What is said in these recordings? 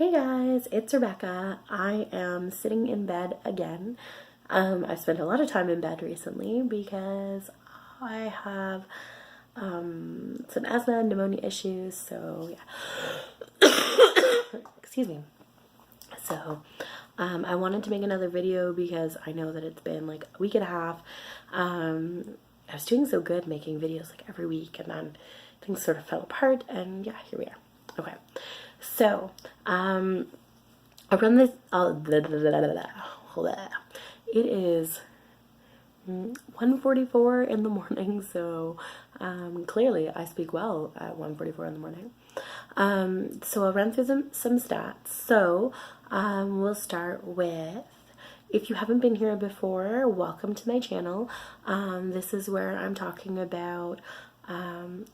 Hey guys, it's Rebecca. I am sitting in bed again. I've spent a lot of time in bed recently because I have some asthma and pneumonia issues, so yeah. Excuse me. So, I wanted to make another video because I know that it's been like a week and a half. I was doing so good making videos like every week, and then things sort of fell apart, and yeah, here we are. Okay, so I run this. It is 1:44 in the morning, so clearly I speak well at 1:44 in the morning. So I'll run through some stats. So we'll start with, if you haven't been here before, welcome to my channel. This is where I'm talking about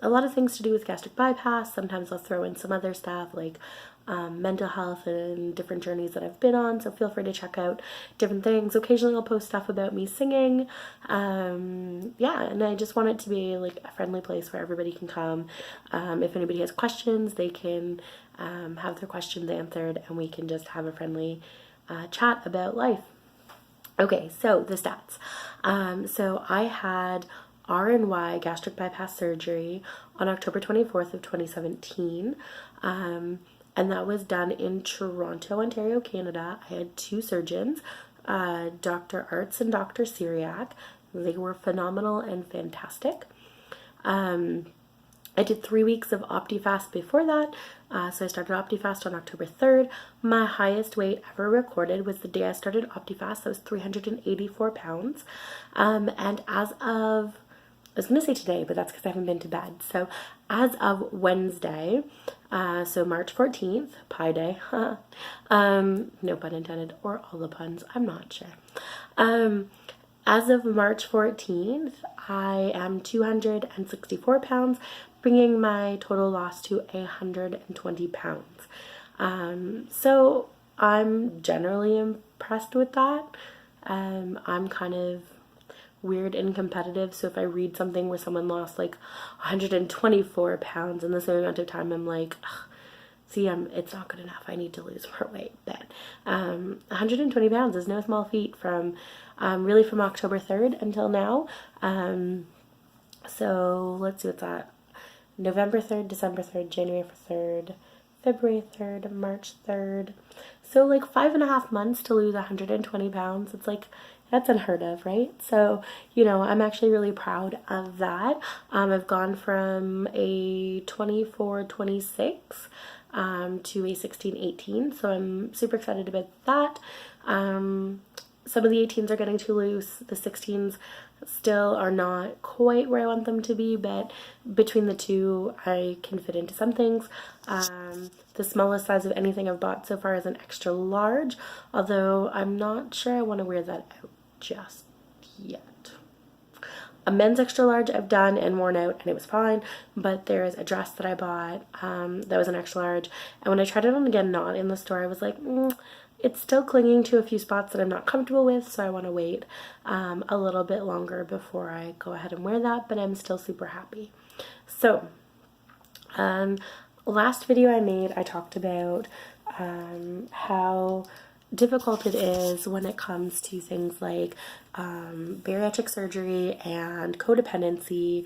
a lot of things to do with gastric bypass. Sometimes I'll throw in some other stuff like mental health and different journeys that I've been on, so feel free to check out different things. Occasionally I'll post stuff about me singing. Yeah, and I just want it to be like a friendly place where everybody can come. If anybody has questions, they can have their questions answered, and we can just have a friendly chat about life. Okay, so the stats. So I had R&Y gastric bypass surgery on October 24th of 2017. And that was done in Toronto, Ontario, Canada. I had two surgeons, Dr. Arts and Dr. Syriac. They were phenomenal and fantastic. I did 3 weeks of OptiFast before that. So I started OptiFast on October 3rd. My highest weight ever recorded was the day I started OptiFast. That was 384 pounds. And as of, I was going to say today, but that's because I haven't been to bed. So as of Wednesday, so March 14th, Pi Day, no pun intended, or all the puns, I'm not sure. As of March 14th, I am 264 pounds, bringing my total loss to 120 pounds. So I'm generally impressed with that. I'm kind of weird and competitive, so if I read something where someone lost like 124 pounds in the same amount of time, I'm like, see, it's not good enough. I need to lose more weight. But 120 pounds is no small feat from really from October 3rd until now. So let's see what's that. November 3rd, December 3rd, January 3rd, February 3rd, March 3rd. So like 5.5 months to lose 120 pounds. It's like, that's unheard of, right? So, you know, I'm actually really proud of that. I've gone from a 24, 26 to a 16, 18. So I'm super excited about that. Some of the 18s are getting too loose. The 16s still are not quite where I want them to be, but between the two, I can fit into some things. The smallest size of anything I've bought so far is an extra large, although I'm not sure I want to wear that out just yet. A men's extra large I've done and worn out, and it was fine, but there is a dress that I bought that was an extra large, and when I tried it on again, not in the store, I was like, it's still clinging to a few spots that I'm not comfortable with, so I want to wait a little bit longer before I go ahead and wear that, but I'm still super happy. So, last video I made, I talked about how difficult it is when it comes to things like bariatric surgery and codependency,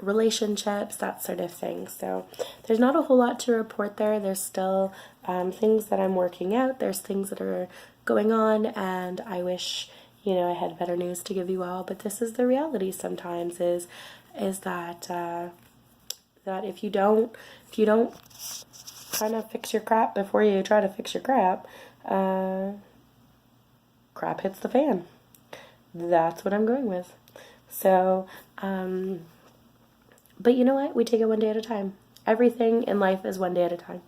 relationships, that sort of thing. So there's not a whole lot to report there. There's still things that I'm working out. There's things that are going on, and I wish, you know, I had better news to give you all, but this is the reality sometimes, is that that if you don't kind of fix your crap before you try to fix your crap, crap hits the fan. That's what I'm going with. So, but you know what? We take it one day at a time. Everything in life is one day at a time.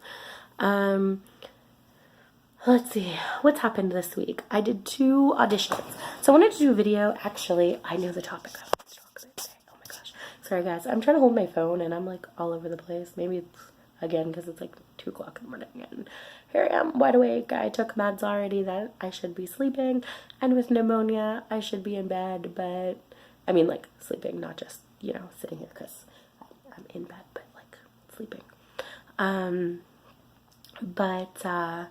Let's see. What's happened this week? I did 2 auditions. So I wanted to do a video. Actually, I know the topic I want to talk about today. Oh my gosh. Sorry, guys. I'm trying to hold my phone, and I'm like all over the place. Maybe it's, again, because it's like 2 o'clock in the morning, and here I am, wide awake. I took meds already that I should be sleeping, and with pneumonia, I should be in bed, but, I mean, like, sleeping, not just, you know, sitting here, because I'm in bed, but, like, sleeping. But I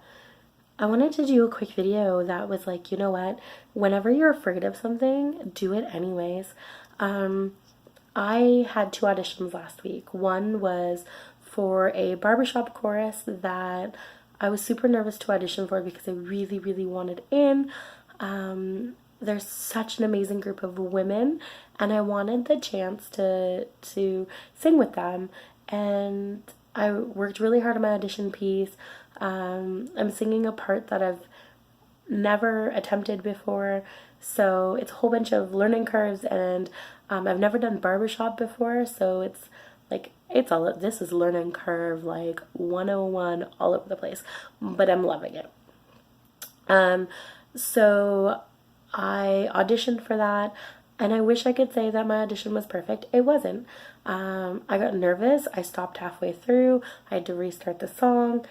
wanted to do a quick video that was like, you know what, whenever you're afraid of something, do it anyways. I had 2 auditions last week. One was for a barbershop chorus that I was super nervous to audition for because I really, really wanted in. There's such an amazing group of women, and I wanted the chance to sing with them. And I worked really hard on my audition piece. I'm singing a part that I've never attempted before, so it's a whole bunch of learning curves, and I've never done barbershop before, so it's like this is learning curve like 101 all over the place, but I'm loving it. So I auditioned for that, and I wish I could say that my audition was perfect. It wasn't. I got nervous. I stopped halfway through. I had to restart the song.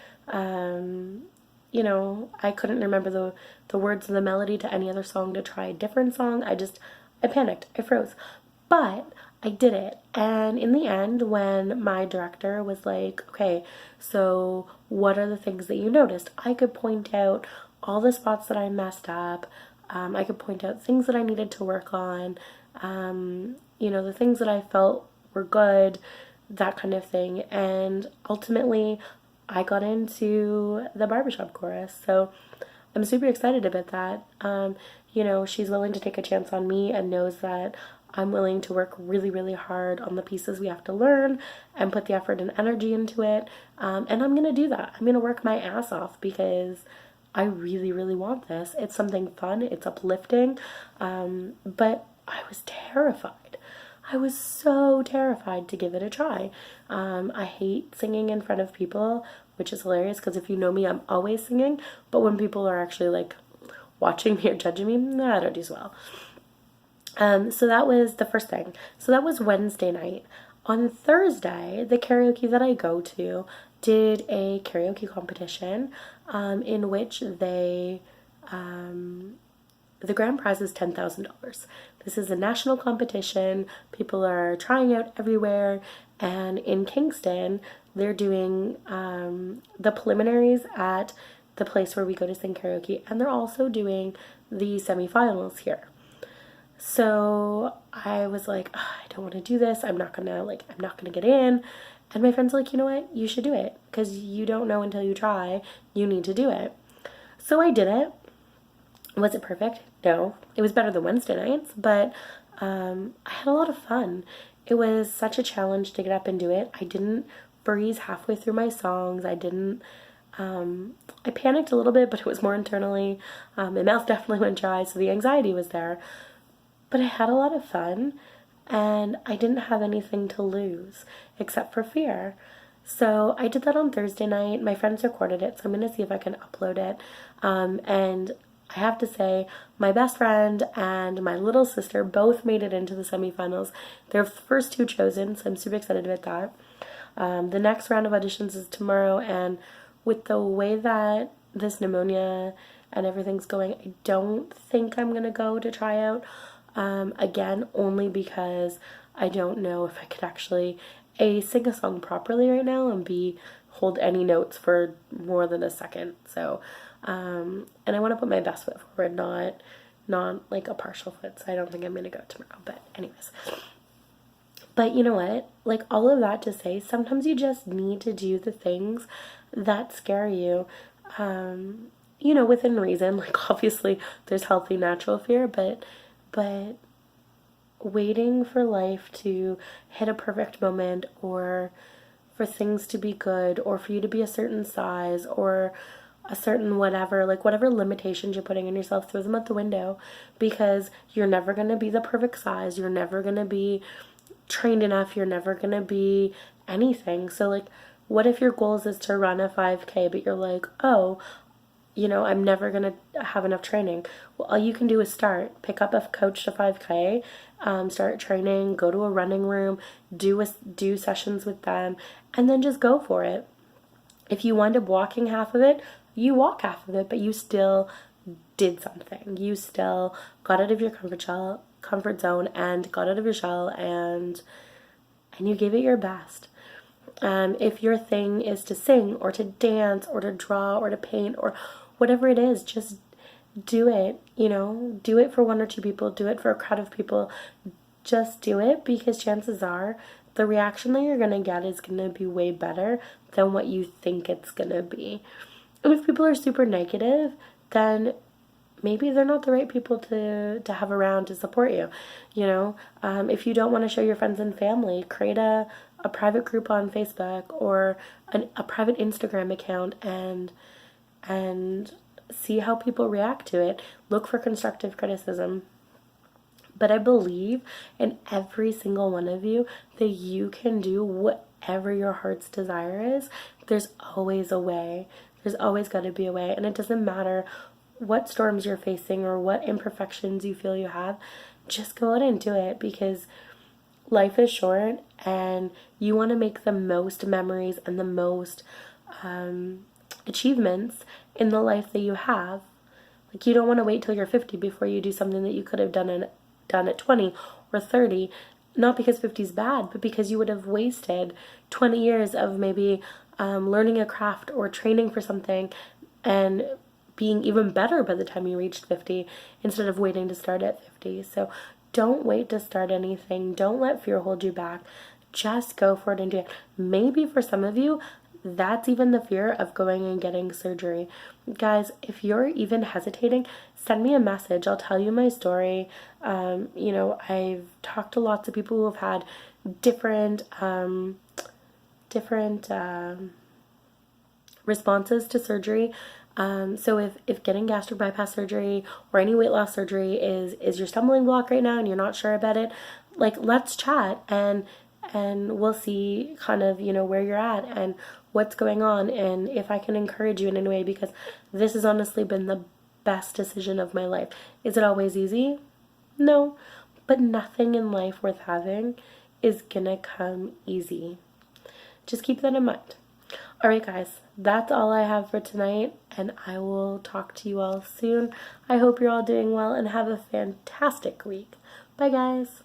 You know, I couldn't remember the words and the melody to any other song to try a different song. I panicked. I froze. But I did it. And in the end, when my director was like, okay, so what are the things that you noticed? I could point out all the spots that I messed up. I could point out things that I needed to work on. You know, the things that I felt were good, that kind of thing. And ultimately, I got into the barbershop chorus. So I'm super excited about that. You know, she's willing to take a chance on me and knows that I'm willing to work really, really hard on the pieces we have to learn and put the effort and energy into it. And I'm going to do that. I'm going to work my ass off because I really, really want this. It's something fun. It's uplifting. But I was terrified. I was so terrified to give it a try. I hate singing in front of people, which is hilarious because if you know me, I'm always singing. But when people are actually like watching me or judging me, I don't do so well. So that was the first thing. So that was Wednesday night. On Thursday, the karaoke that I go to did a karaoke competition in which the grand prize is $10,000. This is a national competition. People are trying out everywhere. And in Kingston, they're doing the preliminaries at the place where we go to sing karaoke. And they're also doing the semifinals here. So I was like, oh, I don't want to do this. I'm not gonna get in. And my friend's like, you know what? You should do it because you don't know until you try. You need to do it. So I did it. Was it perfect? No. It was better than Wednesday nights, but I had a lot of fun. It was such a challenge to get up and do it. I didn't freeze halfway through my songs. I panicked a little bit, but it was more internally. My mouth definitely went dry, so the anxiety was there. But I had a lot of fun, and I didn't have anything to lose except for fear. So I did that on Thursday night. My friends recorded it, so I'm going to see if I can upload it. And I have to say, my best friend and my little sister both made it into the semifinals. They're the first two chosen, so I'm super excited about that. The next round of auditions is tomorrow, and with the way that this pneumonia and everything's going, I don't think I'm going to go to try out again, only because I don't know if I could actually A, sing a song properly right now, and B, hold any notes for more than a second. So, and I want to put my best foot forward, not like a partial foot, so I don't think I'm going to go tomorrow, but anyways. But you know what? Like, all of that to say, sometimes you just need to do the things that scare you, you know, within reason. Like, obviously, there's healthy, natural fear, but waiting for life to hit a perfect moment, or for things to be good, or for you to be a certain size, or a certain whatever, like whatever limitations you're putting on yourself, throw them out the window, because you're never going to be the perfect size, you're never going to be trained enough, you're never going to be anything. So like, what if your goal is to run a 5K, but you're like, oh, you know, I'm never going to have enough training. Well, all you can do is start. Pick up a coach to 5K, start training, go to a running room, do sessions with them, and then just go for it. If you wind up walking half of it, you walk half of it, but you still did something. You still got out of your comfort zone and got out of your shell, and you gave it your best. If your thing is to sing or to dance or to draw or to paint or whatever it is, just do it, do it for one or two people, do it for a crowd of people. Just do it, because chances are the reaction that you're going to get is going to be way better than what you think it's going to be. And if people are super negative, then maybe they're not the right people to have around to support you. If you don't want to show your friends and family, create a private group on Facebook or a private Instagram account and see how people react to it. Look for constructive criticism. But I believe in every single one of you that you can do whatever your heart's desire is. There's always a way. There's always got to be a way. And it doesn't matter what storms you're facing or what imperfections you feel you have. Just go out and do it, because life is short and you want to make the most memories and the most achievements in the life that you have. Like, you don't want to wait till you're 50 before you do something that you could have done at 20 or 30, not because 50 is bad, but because you would have wasted 20 years of maybe learning a craft or training for something and being even better by the time you reached 50 instead of waiting to start at 50. So don't wait to start anything. Don't let fear hold you back. Just go for it and do it. Maybe for some of you, that's even the fear of going and getting surgery. Guys, if you're even hesitating, send me a message. I'll tell you my story. I've talked to lots of people who have had different responses to surgery. So if getting gastric bypass surgery or any weight loss surgery is your stumbling block right now and you're not sure about it, let's chat and we'll see kind of, where you're at and what's going on, and if I can encourage you in any way, because this has honestly been the best decision of my life. Is it always easy? No, but nothing in life worth having is gonna come easy. Just keep that in mind. All right, guys, that's all I have for tonight, and I will talk to you all soon. I hope you're all doing well and have a fantastic week. Bye, guys.